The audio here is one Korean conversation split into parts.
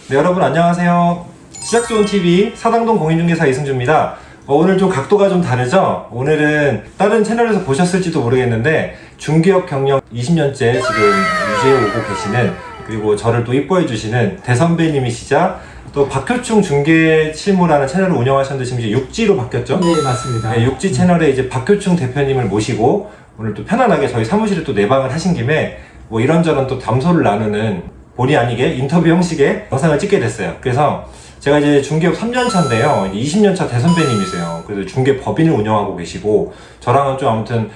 네, 여러분 안녕하세요. 시작 좋은 TV 사당동 공인중개사 이승주입니다. 오늘 좀 각도가 좀 다르죠? 오늘은 다른 채널에서 보셨을지도 모르겠는데 중개업 경력 20년째 지금 유지해오고 계시는, 그리고 저를 또 이뻐해 주시는 대선배님이시자 또 박효충 중개실무라는 채널을 운영하셨는데 지금 이제 육지로 바뀌었죠? 네, 맞습니다. 네, 육지 채널에 이제 박효충 대표님을 모시고 오늘 또 편안하게 저희 사무실에 또 내방을 하신 김에 뭐 이런저런 또 담소를 나누는 본의 아니게 인터뷰 형식의 영상을 찍게 됐어요. 그래서 제가 이제 중개업 3년 차인데요. 20년 차 대선배님이세요. 그래서 중개 법인을 운영하고 계시고 저랑은 좀 아무튼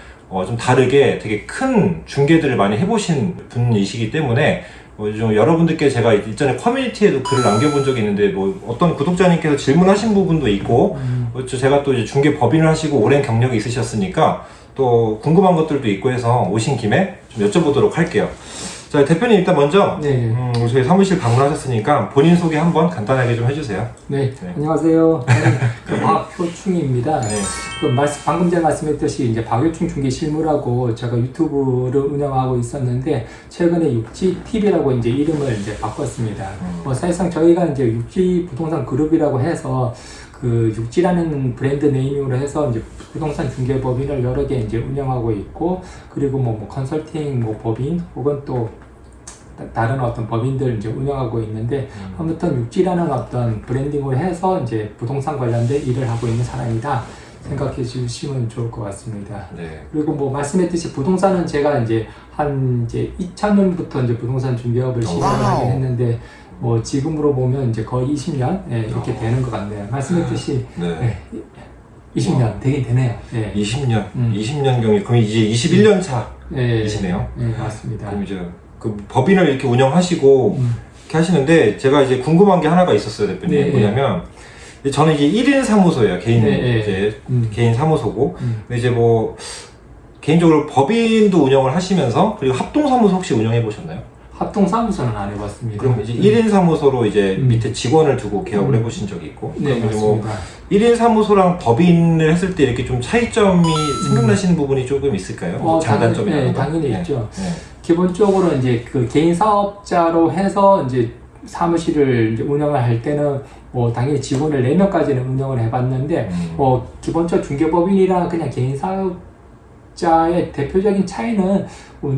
좀 다르게 되게 큰 중개들을 많이 해보신 분이시기 때문에 좀 여러분들께 제가 이전에 커뮤니티에도 글을 남겨본 적이 있는데 뭐 어떤 구독자님께서 질문하신 부분도 있고 제가 또 이제 중개 법인을 하시고 오랜 경력이 있으셨으니까 또 궁금한 것들도 있고 해서 오신 김에 좀 여쭤보도록 할게요. 자, 대표님 일단 먼저 저희 사무실 방문하셨으니까 본인 소개 한번 간단하게 좀 해주세요. 네. 안녕하세요. 저는 박효충입니다. 네. 방금 전에 말씀했듯이 이제 박효충 중개실무라고 제가 유튜브를 운영하고 있었는데 최근에 육지 TV라고 이제 이름을 이제 바꿨습니다. 사실상 저희가 이제 육지 부동산 그룹이라고 해서 그 육지라는 브랜드 네이밍으로 해서 이제 부동산 중개법인을 여러 개 이제 운영하고 있고, 그리고 뭐 컨설팅 법인 혹은 또 다른 어떤 법인들 이제 운영하고 있는데 아무튼 육지라는 어떤 브랜딩을 해서 이제 부동산 관련된 일을 하고 있는 사람이다 생각해 주시면 좋을 것 같습니다. 네. 그리고 뭐 말씀했듯이 부동산은 제가 이제 2000년부터 이제 부동산 중개업을 시작을 하긴 했는데 뭐 지금으로 보면 이제 거의 20년 이렇게 되는 것 같네요. 말씀했듯이 20년 되긴 되네요. 20년, 20년 경력, 그럼 이제 21년 차이시네요. 네, 맞습니다. 그럼 이제 그 법인을 이렇게 운영하시고 이렇게 하시는데 제가 이제 궁금한 게 하나가 있었어요, 대표님. 뭐냐면 저는 이제 1인 사무소예요. 개인 사무소고. 근데 이제 뭐 개인적으로 법인도 운영을 하시면서 그리고 합동 사무소 혹시 운영해 보셨나요? 합동 사무소는 안 해봤습니다. 그럼 이제 1인 사무소로 이제 밑에 직원을 두고 개업을 해보신 적이 있고. 네, 그럼 맞습니다. 뭐 1인 사무소랑 법인을 했을 때 이렇게 좀 차이점이 생각나시는 부분이 조금 있을까요? 장단점이나. 당연히 있죠. 기본적으로 이제 그 개인 사업자로 해서 이제 사무실을 이제 운영을 할 때는 뭐 당연히 직원을 4명까지는 운영을 해봤는데 기본적으로 중개법인이랑 그냥 개인 사업자의 대표적인 차이는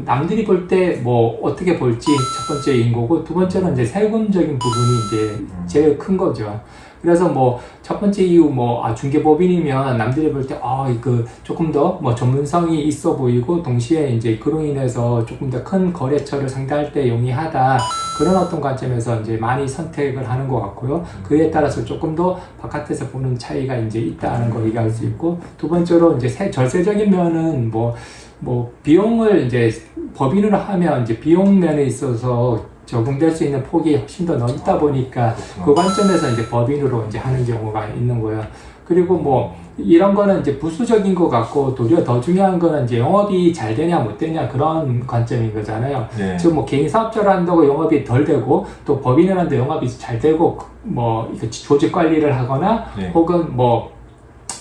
남들이 볼 때 뭐 어떻게 볼지 첫 번째인 거고, 두 번째는 이제 세금적인 부분이 이제 제일 큰 거죠. 그래서 뭐 첫 번째 이유 중개법인이면 남들이 볼 때 이거 조금 더 뭐 전문성이 있어 보이고 동시에 이제 그로 인해서 조금 더 큰 거래처를 상대할 때 용이하다, 그런 어떤 관점에서 이제 많이 선택을 하는 것 같고요. 그에 따라서 조금 더 바깥에서 보는 차이가 이제 있다는 걸 얘기할 수 있고, 두 번째로 이제 절세적인 면은 뭐 비용을 이제 법인으로 하면 이제 비용 면에 있어서 적용될 수 있는 폭이 훨씬 더 넓다 보니까 그 관점에서 이제 법인으로 이제 하는 경우가 있는 거예요. 그리고 뭐 이런 거는 이제 부수적인 것 같고, 도리어 더 중요한 거는 이제 영업이 잘 되냐 못 되냐 그런 관점인 거잖아요. 지금 뭐 개인 사업자를 한다고 영업이 덜 되고 또 법인을 한다고 영업이 잘 되고 뭐 조직 관리를 하거나 혹은 뭐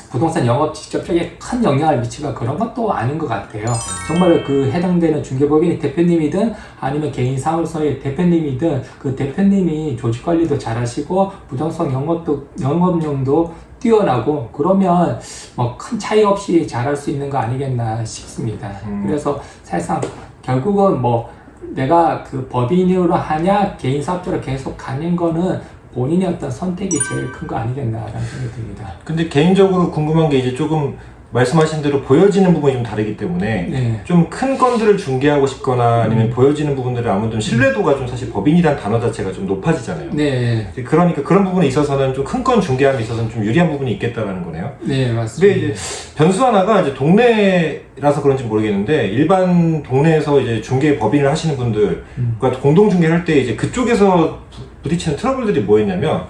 부동산 영업 직접적인 큰 영향을 미치가 그런 것도 아닌 것 같아요. 정말 그 해당되는 중개법인의 대표님이든 아니면 개인 사무소의 대표님이든 그 대표님이 조직 관리도 잘하시고 부동산 영업용도 뛰어나고 그러면 뭐 큰 차이 없이 잘할 수 있는 거 아니겠나 싶습니다. 그래서 사실상 결국은 뭐 내가 그 법인으로 하냐 개인 사업자로 계속 가는 거는 본인의 어떤 선택이 제일 큰 거 아니겠나라는 생각이 듭니다. 근데 개인적으로 궁금한 게 이제 조금 말씀하신 대로 보여지는 부분이 좀 다르기 때문에 좀 큰 건들을 중개하고 싶거나 아니면 보여지는 부분들을 아무래도 신뢰도가 좀 사실 법인이란 단어 자체가 좀 높아지잖아요. 그러니까 그런 부분에 있어서는 좀 큰 건 중개함에 있어서는 좀 유리한 부분이 있겠다라는 거네요. 네, 맞습니다. 근데 이제 변수 하나가 이제 동네라서 그런지 모르겠는데 일반 동네에서 이제 중개 법인을 하시는 분들, 그러니까 공동 중개를 할 때 이제 그쪽에서 부딪히는 트러블들이 뭐였냐면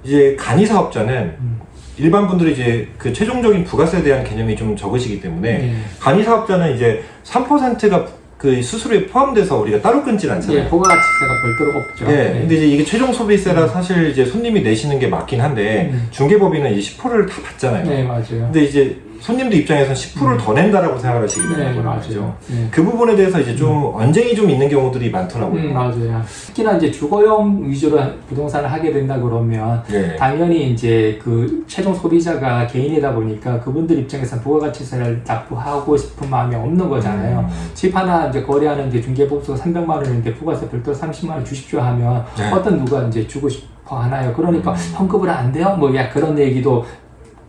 이제 간이 사업자는 일반 분들이 이제 그 최종적인 부가세에 대한 개념이 좀 적으시기 때문에 간이 사업자는 이제 3%가 그 수수료에 포함돼서 우리가 따로 끊질 않잖아요. 부가가치세가 별도로 없죠. 근데 이제 이게 최종 소비세라 사실 이제 손님이 내시는 게 맞긴 한데 중개법인은 이제 10%를 다 받잖아요. 네, 맞아요. 근데 이제 손님들 입장에서는 10%를 더 낸다라고 생각을 하시게 되는 네, 거죠. 맞아요. 네. 그 부분에 대해서 이제 좀 언쟁이 좀 있는 경우들이 많더라고요. 맞아요. 특히나 이제 주거용 위주로 부동산을 하게 된다 그러면 네. 당연히 이제 그 최종 소비자가 개인이다 보니까 그분들 입장에서 부가가치세를 납부하고 싶은 마음이 없는 거잖아요. 집 하나 이제 거래하는 게 중개보수가 300만 원인데 부가세 별도로 30만 원 주십시오 하면 네. 어떤 누가 이제 주고 싶어 하나요? 그러니까 환급을 안 돼요? 뭐 야 그런 얘기도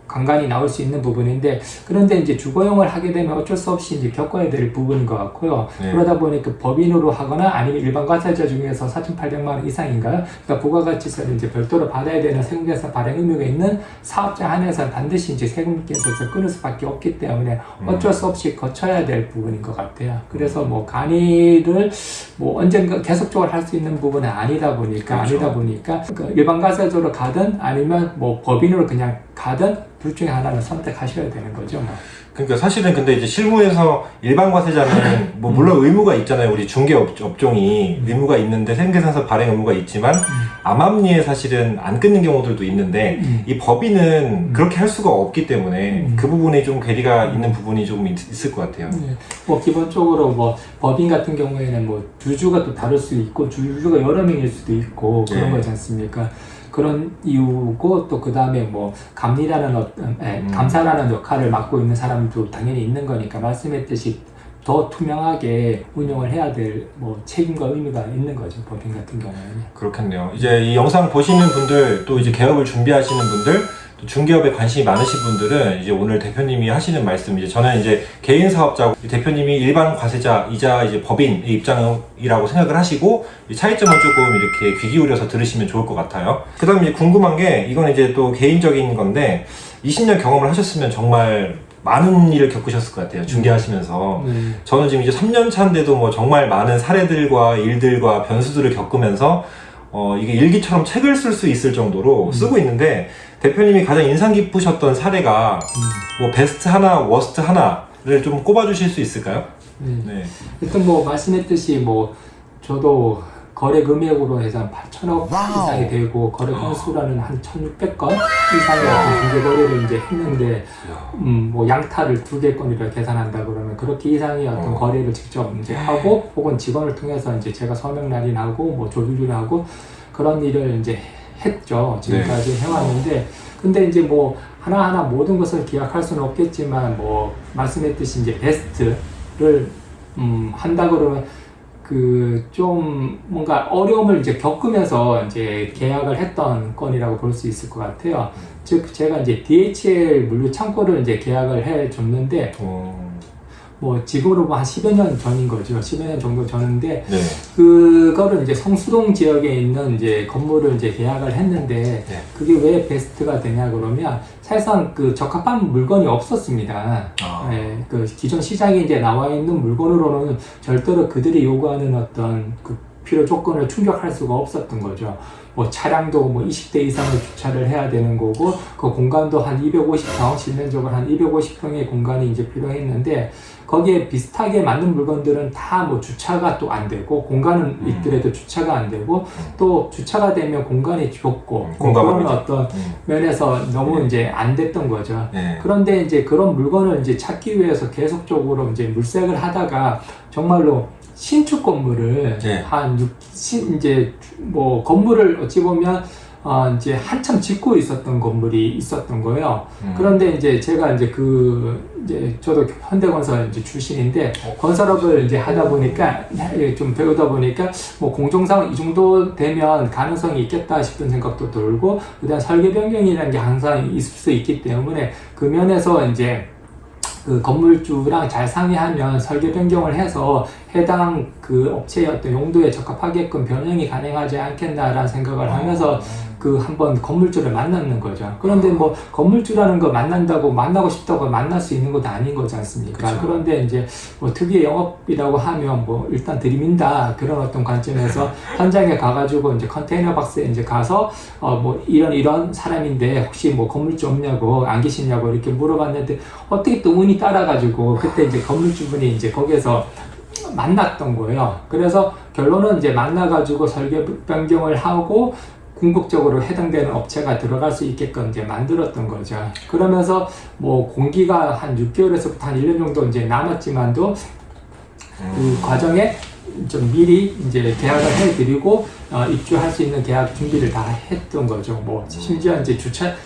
간간히 나올 수 있는 부분인데, 그런데 이제 주거용을 하게 되면 어쩔 수 없이 이제 겪어야 될 부분인 것 같고요. 네. 그러다 보니까 법인으로 하거나 아니면 일반 과세자 중에서 4,800만 원 이상인가요? 그러니까 부가가치세를 이제 별도로 받아야 되는 세금계산 발행 의무가 있는 사업자 한해서는 반드시 이제 세금계산서 끊을 수밖에 없기 때문에 어쩔 수 없이 거쳐야 될 부분인 것 같아요. 그래서 뭐 간이를 뭐 언젠가 계속적으로 할 수 있는 부분은 아니다 보니까 그 일반 과세자로 가든 아니면 뭐 법인으로 그냥 가든 둘 중에 하나를 선택하셔야 되는 거죠. 뭐. 그러니까 사실은 근데 이제 실무에서 일반 과세자는 뭐 물론 의무가 있잖아요. 우리 중개 업종이 의무가 있는데 세금계산서 발행 의무가 있지만 암암리에 사실은 안 끊는 경우들도 있는데 이 법인은 그렇게 할 수가 없기 때문에 그 부분에 좀 괴리가 있는 부분이 좀 있을 것 같아요. 뭐 기본적으로 뭐 법인 같은 경우에는 뭐 주주가 또 다를 수 있고 주주가 여러 명일 수도 있고 그런 거지 않습니까? 그런 이유고 또 그 다음에 뭐 감리라는 어떤 감사라는 역할을 맡고 있는 사람도 당연히 있는 거니까 말씀했듯이 더 투명하게 운영을 해야 될 뭐 책임과 의미가 있는 거죠, 법인 같은 경우에는. 그렇겠네요. 이제 이 영상 보시는 분들 또 이제 개업을 준비하시는 분들 또 중개업에 관심이 많으신 분들은 이제 오늘 대표님이 하시는 말씀, 이제 저는 이제 개인 사업자고 대표님이 일반 과세자이자 이제 법인의 입장이라고 생각을 하시고 이 차이점은 조금 이렇게 귀 기울여서 들으시면 좋을 것 같아요. 그 다음에 궁금한 게, 이건 이제 또 개인적인 건데 20년 경험을 하셨으면 정말 많은 일을 겪으셨을 것 같아요. 중개하시면서. 저는 지금 이제 3년 차인데도 뭐 정말 많은 사례들과 일들과 변수들을 겪으면서 이게 일기처럼 책을 쓸 수 있을 정도로 쓰고 있는데, 대표님이 가장 인상 깊으셨던 사례가 뭐 베스트 하나, 워스트 하나를 좀 꼽아주실 수 있을까요? 네. 일단 뭐 말씀했듯이 뭐 저도 거래 금액으로 해서 한 8천억 이상이 되고 거래 건수라는 한 1,600건 이상의 어떤 중개 거래를 이제 했는데 뭐 양타를 2개 건이라 계산한다 그러면 그렇게 이상의 어떤 거래를 직접 이제 하고 혹은 직원을 통해서 이제 제가 서명 날인하고 뭐 조율을 하고 그런 일을 이제 했죠. 지금까지 해왔는데, 근데 이제 뭐 하나하나 모든 것을 기약할 수는 없겠지만 뭐 말씀했듯이 이제 베스트를 한다 그러면 그 좀 뭔가 어려움을 이제 겪으면서 이제 계약을 했던 건이라고 볼 수 있을 것 같아요. 즉 제가 이제 DHL 물류 창고를 이제 계약을 해줬는데 뭐 지금으로 한 10여 년 전인 거죠. 10여 년 정도 전인데 네. 그거를 이제 성수동 지역에 있는 이제 건물을 이제 계약을 했는데 그게 왜 베스트가 되냐 그러면 사실상 그 적합한 물건이 없었습니다. 네, 그 기존 시장에 이제 나와 있는 물건으로는 절대로 그들이 요구하는 어떤 그 필요 조건을 충족할 수가 없었던 거죠. 뭐 차량도 뭐 20대 이상을 주차를 해야 되는 거고 그 공간도 한 250평, 실면적으로 한 250평의 공간이 이제 필요했는데 거기에 비슷하게 맞는 물건들은 다 뭐 주차가 또 안 되고 공간은 있더라도 주차가 안 되고 또 주차가 되면 공간이 좁고 그런 어떤 면에서 너무 이제 안 됐던 거죠. 그런데 이제 그런 물건을 이제 찾기 위해서 계속적으로 이제 물색을 하다가 정말로 신축 건물을 이제 뭐 건물을 어찌 보면 이제 한참 짓고 있었던 건물이 있었던 거예요. 그런데 이제 제가 이제 이제 저도 현대건설 이제 출신인데 건설업을 이제 하다 보니까 좀 배우다 보니까 뭐 공정상 이 정도 되면 가능성이 있겠다 싶은 생각도 들고 그다음 설계 변경이라는 게 항상 있을 수 있기 때문에 그 면에서 이제 그 건물주랑 잘 상의하면 설계 변경을 해서 해당 그 업체의 어떤 용도에 적합하게끔 변형이 가능하지 않겠나라는 생각을 하면서 그 한번 건물주를 만났는 거죠. 그런데 뭐 건물주라는 거 만나고 싶다고 만날 수 있는 것도 아닌 거지 않습니까? 그쵸. 그런데 이제 뭐 특유의 영업이라고 하면 뭐 일단 들이민다 그런 어떤 관점에서 현장에 가가지고 이제 컨테이너 박스에 이제 가서 뭐 이런 사람인데 혹시 뭐 건물주 없냐고 안 계시냐고 이렇게 물어봤는데 어떻게 또 운이 따라가지고 그때 이제 건물주분이 이제 거기에서 만났던 거예요. 그래서 결론은 이제 만나가지고 설계 변경을 하고 궁극적으로 해당되는 업체가 들어갈 수 있게끔 이제 만들었던 거죠. 그러면서 뭐 공기가 한 6개월에서부터 한 1년 정도 이제 남았지만도 그 과정에 좀 미리 이제 계약을 해드리고 입주할 수 있는 계약 준비를 다 했던 거죠. 뭐 심지어 이제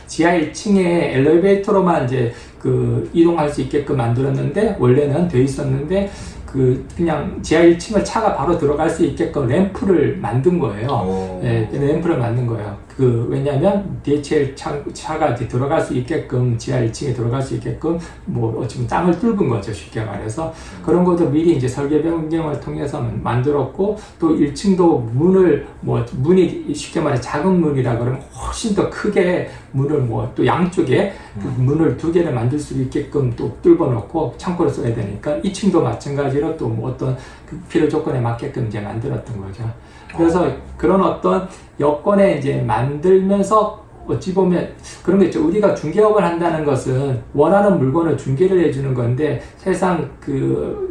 지하 1층에 엘리베이터로만 이제 그 이동할 수 있게끔 만들었는데 원래는 돼 있었는데 그 그냥 지하 1층을 차가 바로 들어갈 수 있게끔 램프를 만든 거예요. 네, 램프를 만든 거예요. 그 왜냐하면 DHL 차가 이제 들어갈 수 있게끔 지하 1층에 들어갈 수 있게끔 뭐 어찌 보면 땅을 뚫은 거죠, 쉽게 말해서. 그런 것도 미리 이제 설계 변경을 통해서 만들었고 또 1층도 문이 쉽게 말해 작은 문이라 그러면 훨씬 더 크게 문을 뭐 또 양쪽에 문을 2개를 만들 수 있게끔 또 뚫어 놓고 창고를 써야 되니까 2층도 마찬가지로 또 뭐 어떤 그 필요 조건에 맞게끔 이제 만들었던 거죠. 그래서 그런 어떤 여건에 이제 만들면서 어찌 보면 그런 거 있죠. 우리가 중개업을 한다는 것은 원하는 물건을 중개를 해주는 건데 사실상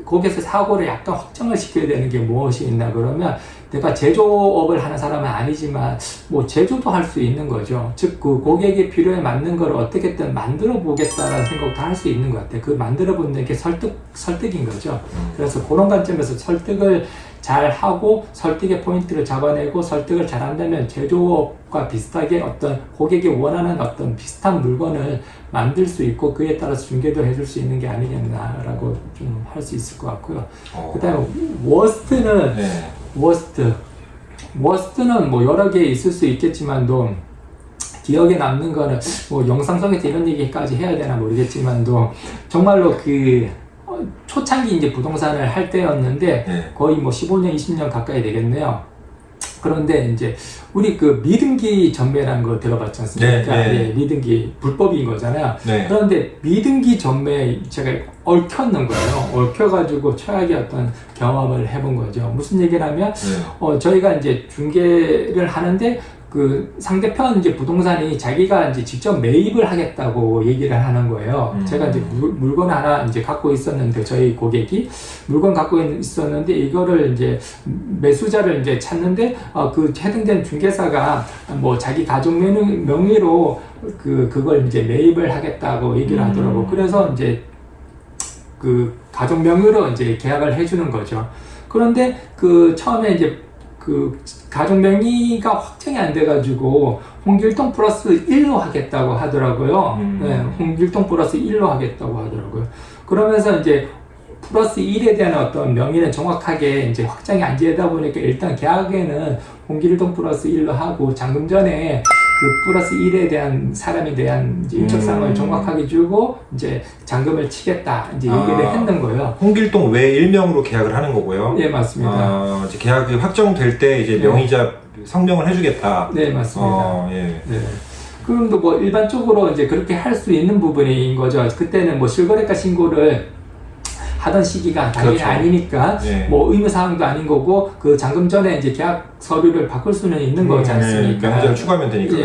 거기서 사고를 약간 확정을 시켜야 되는 게 무엇이 있나 그러면 내가 제조업을 하는 사람은 아니지만 뭐 제조도 할 수 있는 거죠. 즉 그 고객의 필요에 맞는 걸 어떻게든 만들어 보겠다라는 생각도 할 수 있는 것 같아요. 그 만들어 보는 게 설득인 거죠. 그래서 그런 관점에서 설득을 잘 하고 설득의 포인트를 잡아내고 설득을 잘 한다면 제조업과 비슷하게 어떤 고객이 원하는 어떤 비슷한 물건을 만들 수 있고 그에 따라서 중개도 해줄 수 있는 게 아니겠나라고 좀 할 수 있을 것 같고요. 그 다음에 워스트는 뭐 여러 개 있을 수 있겠지만도 기억에 남는 거는 뭐 영상 속에서 이런 얘기까지 해야 되나 모르겠지만도 정말로 초창기 이제 부동산을 할 때였는데 거의 뭐 15년, 20년 가까이 되겠네요. 그런데 이제 우리 그 미등기 전매라는 거 들어봤지 않습니까? 네, 미등기 불법인 거잖아요. 그런데 미등기 전매에 제가 얽혔는 거예요. 얽혀가지고 최악의 어떤 경험을 해본 거죠. 무슨 얘기냐면 저희가 이제 중개를 하는데 그 상대편 이제 부동산이 자기가 이제 직접 매입을 하겠다고 얘기를 하는 거예요. 제가 이제 물건 하나 이제 갖고 있었는데 저희 고객이 물건 갖고 있었는데 이거를 이제 매수자를 이제 찾는데 그 해당되는 중개사가 뭐 자기 가족 명의로 그걸 이제 매입을 하겠다고 얘기를 하더라고. 그래서 이제 그 가족 명의로 이제 계약을 해주는 거죠. 그런데 처음에 이제 가족 명의가 확정이 안 돼가지고 홍길동 플러스 1로 하겠다고 하더라고요. 네, 홍길동 플러스 1로 하겠다고 하더라고요. 그러면서 이제 플러스 1에 대한 어떤 명의는 정확하게 이제 확정이 안 되다 보니까 일단 계약에는 홍길동 플러스 1로 하고 잔금 전에 그 플러스 1에 대한 사람에 대한 이제 인적사항을 정확하게 주고 이제 잔금을 치겠다 이제 얘기를 했는 거예요. 홍길동 외 일명으로 계약을 하는 거고요. 네, 맞습니다. 이제 계약이 확정될 때 이제 명의자 성명을 해주겠다. 네, 맞습니다. 예. 네. 그럼도 뭐 일반적으로 이제 그렇게 할 수 있는 부분인 거죠. 그때는 뭐 실거래가 신고를 하던 시기가 당연히 그렇죠. 아니니까 뭐 의무사항도 아닌 거고 그 잔금 전에 이제 계약 서류를 바꿀 수는 있는 거지 않습니까? 명의자를 추가하면 되니까.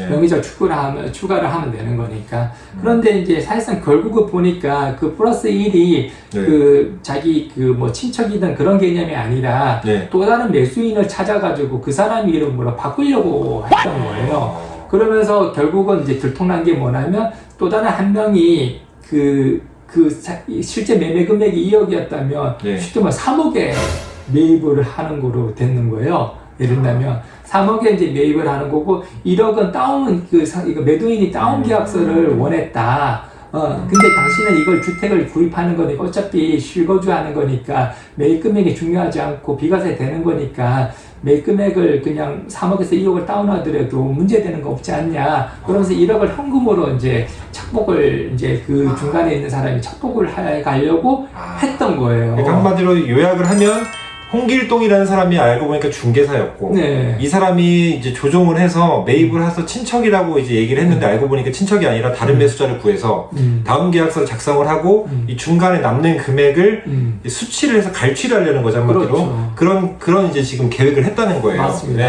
명의자 추가를 하면 되는 거니까. 그런데 이제 사실상 결국은 보니까 그 플러스 1이 그 자기 뭐 친척이든 그런 개념이 아니라 또 다른 매수인을 찾아가지고 그 사람 이름으로 바꾸려고 했던 거예요. 그러면서 결국은 이제 들통난 게 뭐냐면 또 다른 한 명이 실제 매매 금액이 2억이었다면 쉽게 말해 3억에 매입을 하는 거로 되는 거예요. 예를 들면 3억에 이제 매입을 하는 거고 1억은 다운 매도인이 다운 계약서를 원했다. 근데 당신은 이걸 주택을 구입하는 거니까 어차피 실거주하는 거니까 매입 금액이 중요하지 않고 비과세 되는 거니까 매입 금액을 그냥 3억에서 2억을 다운하더라도 문제되는 거 없지 않냐. 그러면서 1억을 현금으로 이제 착복을 이제 그 중간에 있는 사람이 착복을 가려고 했던 거예요. 그러니까 한마디로 요약을 하면 홍길동이라는 사람이 알고 보니까 중개사였고 이 사람이 이제 조종을 해서 매입을 해서 친척이라고 이제 얘기를 했는데 알고 보니까 친척이 아니라 다른 매수자를 구해서 다음 계약서를 작성을 하고 이 중간에 남는 금액을 수치를 해서 갈취를 하려는 거죠, 한마디로. 그런 이제 지금 계획을 했다는 거예요. 맞습니다.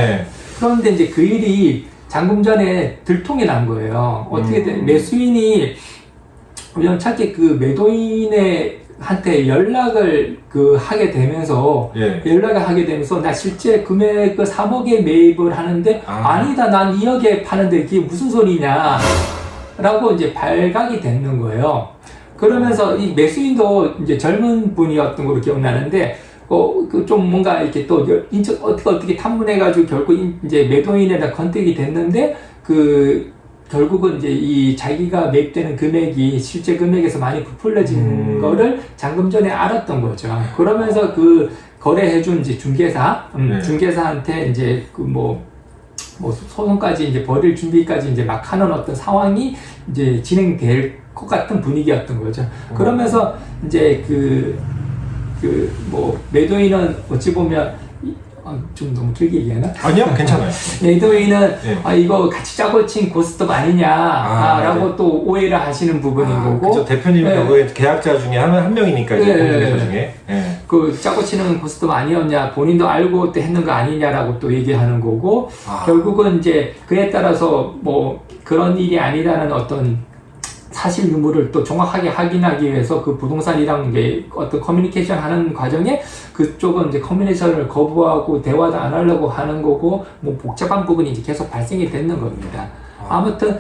그런데 이제 그 일이 잔금 전에 들통이 난 거예요. 어떻게든 매수인이 우연찮게 그 매도인의 한테 연락을 하게 되면서 예. 연락을 하게 되면서 나 실제 금액 3억에 매입을 하는데 아니다 난 2억에 파는데 이게 무슨 소리냐 라고 이제 발각이 되는 거예요. 그러면서 이 매수인도 이제 젊은 분이었던 걸로 기억나는데 좀 뭔가 이렇게 또 어떻게 탐문해가지고 결국 이제 매도인에다 컨택이 됐는데 결국은 이제 이 자기가 매입되는 금액이 실제 금액에서 많이 부풀려진 거를 잠금 전에 알았던 거죠. 그러면서 거래해준 이제 중개사, 중개사한테 이제 소송까지 이제 벌일 준비까지 이제 막 하는 어떤 상황이 이제 진행될 것 같은 분위기였던 거죠. 그러면서 이제 매도인은 어찌 보면 좀 너무 길게 얘기하나? 아니요, 괜찮아요. 매도인은 이거 같이 짜고 친 고스톱 아니냐라고 네. 또 오해를 하시는 부분인 거고. 그죠. 대표님 결국에 계약자 중에 한 명이니까 이제 공인중개사 중에. 짜고 치는 고스톱 아니었냐, 본인도 알고 또 했는 거 아니냐라고 또 얘기하는 거고. 결국은 이제 그에 따라서 그런 일이 아니라는 어떤 사실 유무를 또 정확하게 확인하기 위해서 그 부동산이랑 이제 어떤 커뮤니케이션 하는 과정에 그쪽은 이제 커뮤니케이션을 거부하고 대화도 안 하려고 하는 거고 복잡한 부분이 이제 계속 발생이 되는 겁니다. 아무튼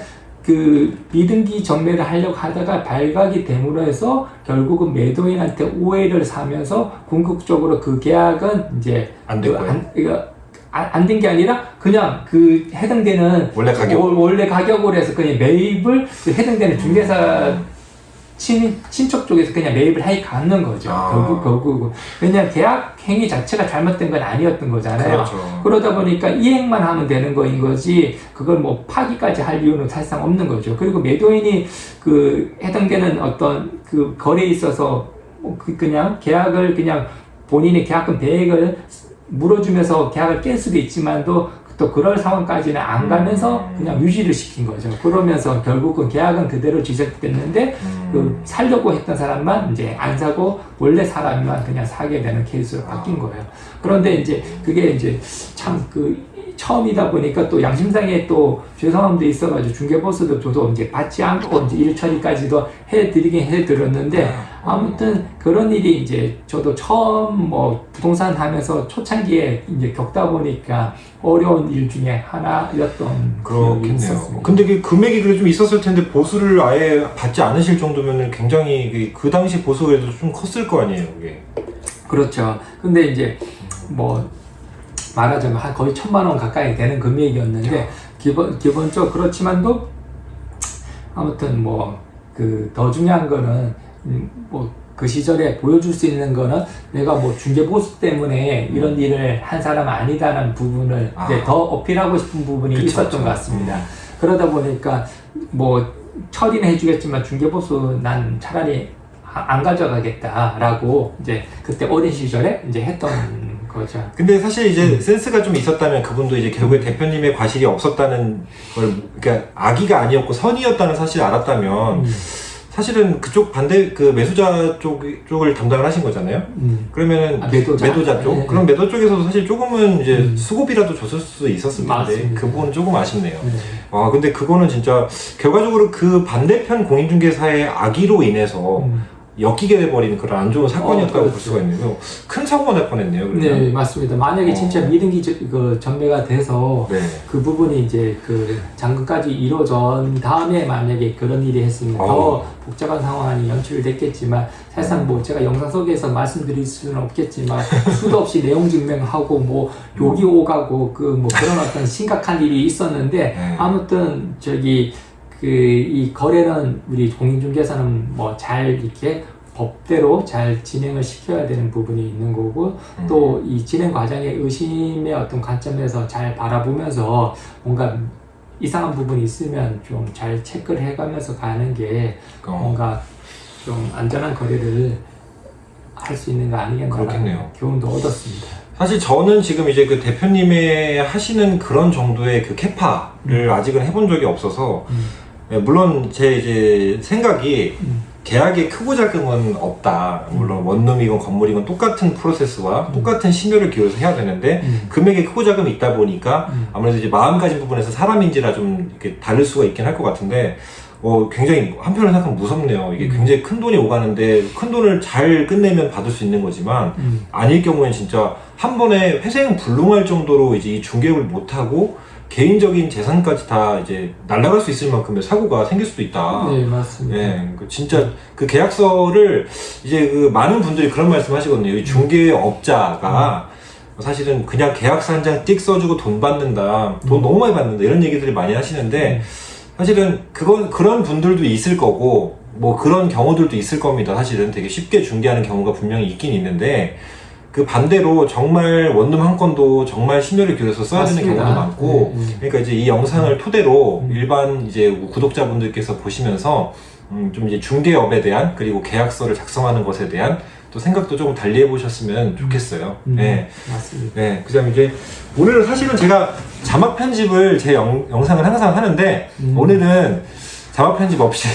비등기 전매를 하려고 하다가 발각이 됨으로 해서 결국은 매도인한테 오해를 사면서 궁극적으로 그 계약은 이제 안 됐고요. 안 된 게 아니라 그냥 해당되는 원래 가격으로 해서 그냥 매입을 해당되는 중개사 친척 쪽에서 그냥 매입을 해 가는 거죠. 결국 왜냐하면 계약 행위 자체가 잘못된 건 아니었던 거잖아요. 그렇죠. 그러다 보니까 이행만 하면 되는 거인 거지 그걸 파기까지 할 이유는 사실상 없는 거죠. 그리고 매도인이 해당되는 어떤 거래에 있어서 그냥 계약을 그냥 본인의 계약금 대액을 물어주면서 계약을 깰 수도 있지만도 또 그럴 상황까지는 안 가면서 그냥 유지를 시킨 거죠. 그러면서 결국은 계약은 그대로 지속됐는데 살려고 했던 사람만 이제 안 사고 원래 사람만 그냥 사게 되는 케이스로 바뀐 거예요. 그런데 이제 그게 이제 참 처음이다 보니까 또 양심상에 또 죄송함도 있어가지고 중개보수도 저도 이제 받지 않고 이제 일 처리까지도 해드리긴 해드렸는데 아무튼 그런 일이 이제 저도 처음 부동산 하면서 초창기에 이제 겪다 보니까 어려운 일 중에 하나였던 그렇겠네요. 근데 그 금액이 그래 좀 있었을 텐데 보수를 아예 받지 않으실 정도면 굉장히 그 당시 보수에도 좀 컸을 거 아니에요, 그게. 그렇죠. 근데 이제 말하자면 거의 1,000만 원 가까이 되는 금액이었는데 기본적으로 그렇지만도 아무튼 더 중요한 거는 그 시절에 보여줄 수 있는 거는 내가 중개 보수 때문에 이런 일을 한 사람은 아니다라는 부분을 이제 더 어필하고 싶은 부분이 있었던 것 같습니다. 그러다 보니까 처리는 해주겠지만 중개 보수 난 차라리 안 가져가겠다라고 이제 그때 어린 시절에 이제 했던 거죠. 근데 사실 이제 센스가 좀 있었다면 그분도 이제 결국에 대표님의 과실이 없었다는 걸, 그러니까 악의가 아니었고 선의였다는 사실을 알았다면 사실은 그쪽 매수자 쪽을 담당을 하신 거잖아요. 그러면은 매도자 쪽. 네. 그럼 매도 쪽에서도 사실 조금은 이제 수고비라도 줬을 수 있었을 텐데 맞습니다. 그 부분은 조금 아쉽네요. 근데 그거는 진짜 결과적으로 그 반대편 공인중개사의 악의로 인해서 엮이게 돼버리는 그런 안 좋은 사건이었다고 볼 수가 있네요. 큰 사고가 날 뻔했네요. 그러면. 네, 맞습니다. 만약에 진짜 미등기 전매가 돼서 그 부분이 이제 잔금까지 이루어진 다음에 만약에 그런 일이 했으면 더 복잡한 상황이 연출됐겠지만 사실상 제가 영상 속에서 말씀드릴 수는 없겠지만 수도 없이 내용 증명하고 욕이 오가고 그런 어떤 심각한 일이 있었는데 아무튼 이 거래는 우리 공인중개사는 잘 이렇게 법대로 잘 진행을 시켜야 되는 부분이 있는 거고 또 이 진행 과정에 의심의 어떤 관점에서 잘 바라보면서 뭔가 이상한 부분이 있으면 좀 잘 체크를 해가면서 가는 게 뭔가 좀 안전한 거래를 할 수 있는 거 아니겠나라는 교훈도 얻었습니다. 사실 저는 지금 이제 그 대표님의 하시는 그런 정도의 그 캐파를 아직은 해본 적이 없어서 물론 제 이제 생각이 계약에 크고 작은 건 없다. 물론 원룸이건 건물이건 똑같은 프로세스와 똑같은 심혈을 기울여서 해야 되는데 금액에 크고 작음이 있다 보니까 아무래도 이제 마음가짐 부분에서 사람인지라 좀 이렇게 다를 수가 있긴 할 것 같은데 굉장히 한편으로 생각하면 무섭네요. 이게 굉장히 큰 돈이 오가는데 큰 돈을 잘 끝내면 받을 수 있는 거지만 아닐 경우엔 진짜 한 번에 회생불능할 정도로 이제 이 중개업을 못하고 개인적인 재산까지 다 이제 날아갈 수 있을 만큼의 사고가 생길 수도 있다. 네, 맞습니다. 진짜 그 계약서를 이제 그 많은 분들이 그런 말씀 하시거든요. 이 중개업자가 사실은 그냥 계약서 한 장 띡 써주고 돈 받는다. 돈 너무 많이 받는다. 이런 얘기들을 많이 하시는데 사실은 그런 분들도 있을 거고 뭐 그런 경우들도 있을 겁니다. 사실은 되게 쉽게 중개하는 경우가 분명히 있긴 있는데 그 반대로 정말 원룸 한 건도 정말 심혈을 기울여서 써야 되는 맞습니다. 경우도 많고 그러니까 이제 이 영상을 토대로 일반 이제 구독자분들께서 보시면서 좀 이제 중개업에 대한 그리고 계약서를 작성하는 것에 대한 또 생각도 조금 달리 해보셨으면 좋겠어요. 네. 맞습니다. 네. 그다음 이제 오늘은 사실은 제가 자막 편집을 제 영상을 항상 하는데 오늘은 자막 편집 없이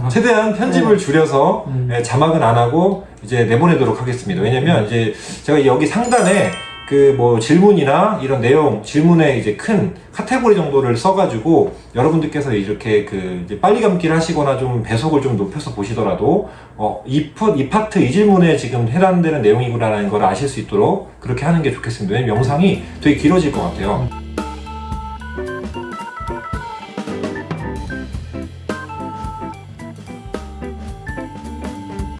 최대한 편집을 줄여서 자막은 안 하고 이제 내보내도록 하겠습니다. 왜냐면 이제 제가 여기 상단에 그 뭐 질문이나 이런 내용, 질문에 이제 큰 카테고리 정도를 써가지고 여러분들께서 이렇게 그 이제 빨리 감기를 하시거나 좀 배속을 좀 높여서 보시더라도 이 파트, 이 질문에 지금 해당되는 내용이구나라는 걸 아실 수 있도록 그렇게 하는 게 좋겠습니다. 왜냐면 영상이 되게 길어질 것 같아요.